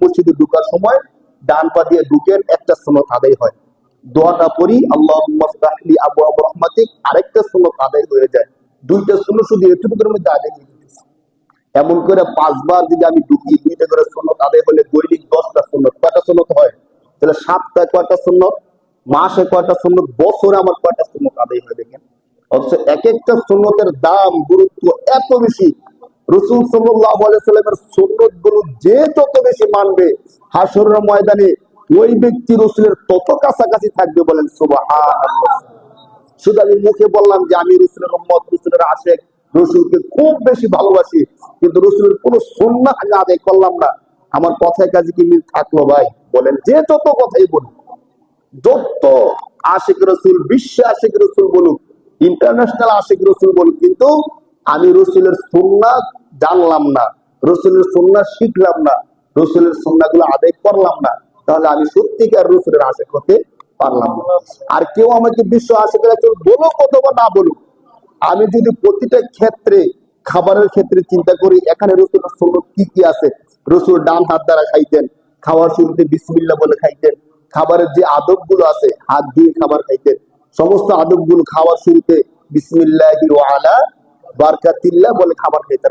মসজিদে ঢুকার সময় ডান পা দিয়ে ঢুকেন, একটা সুন্নত আদায় হয়। দোয়াটা পড়ি আল্লাহুম্মা ফতাহলি আবওয়াব রাহমাতিক, আরেকটা সুন্নত আদায় হয়ে যায়। দুইটা সুন্নত শুধু এতটুকুর মধ্যে আদায় হয়ে গেছে। এমন করে 5 বার যদি আমি ঢুকি, দুইটা করে সুন্নত আদায় হলে দৈনিক 10টা সুন্নত। কয়টা সুন্নত হয়? তাহলে সপ্তাহে কয়টা সুন্নত, মাসে কয়টা সুন্নত, বছরে আমার কয়টা সুন্নত আদায় হয় দেখেন। অথচ এক একটা সুন্নতের দাম, গুরুত্ব এত বেশি। রাসূল সাল্লাল্লাহু আলাইহি সাল্লামের সুন্নত গুলো যে যত বেশি মানবে, হাসরের ময়দানে ওই ব্যক্তি রাসূলের তত কাছাকাছি থাকবে। বলেন সুবহানাল্লাহ। শুধু আমি মুখে বললাম যে আমি রাসূলের উম্মত, রাসূলের আশিক, রাসূলকে খুব বেশি ভালোবাসি, কিন্তু রাসূলের কোন সুন্নাহ আমি আদায় করলাম না, আমার কথায় কাজে কি মিল থাকলো ভাই? বলেন, যে যত কথাই বলুক, যত আশিক রাসূল, বিশ্ব আশিক রাসূল বলুক, ইন্টারন্যাশনাল আশিক রাসূল বলুক, কিন্তু আমি রাসূলের সুন্নাহ জানলাম না, রাসূলের সুন্নাহ শিখলাম না, রাসূলের সুন্নাহগুলো আদায় করলাম না, তাহলে আমি সত্যিকার রাসূলের আশিক হতে পারলাম না। আর কেউ আমাকে বিশ্ব আশিক রাসূল বলুক অথবা না বলুক, আমি যদি প্রতিটা ক্ষেত্রে, খাবারের ক্ষেত্রে চিন্তা করি, এখানে রাসূলের সুন্নাহ কি কি আছে। রাসূল ডান হাত দ্বারা খাইতেন, খাওয়ার শুরুতে বিসমিল্লাহ বলে খাইতেন। খাবারের যে আদব গুলো আছে, হাত দিয়ে খাবার খাইতেন, সমস্ত আদব গুলো খাওয়ার শুরুতে বিসমিল্লাহি ওয়া আলা বারাকাতিল্লাহ বলে খাবার খাইতেন।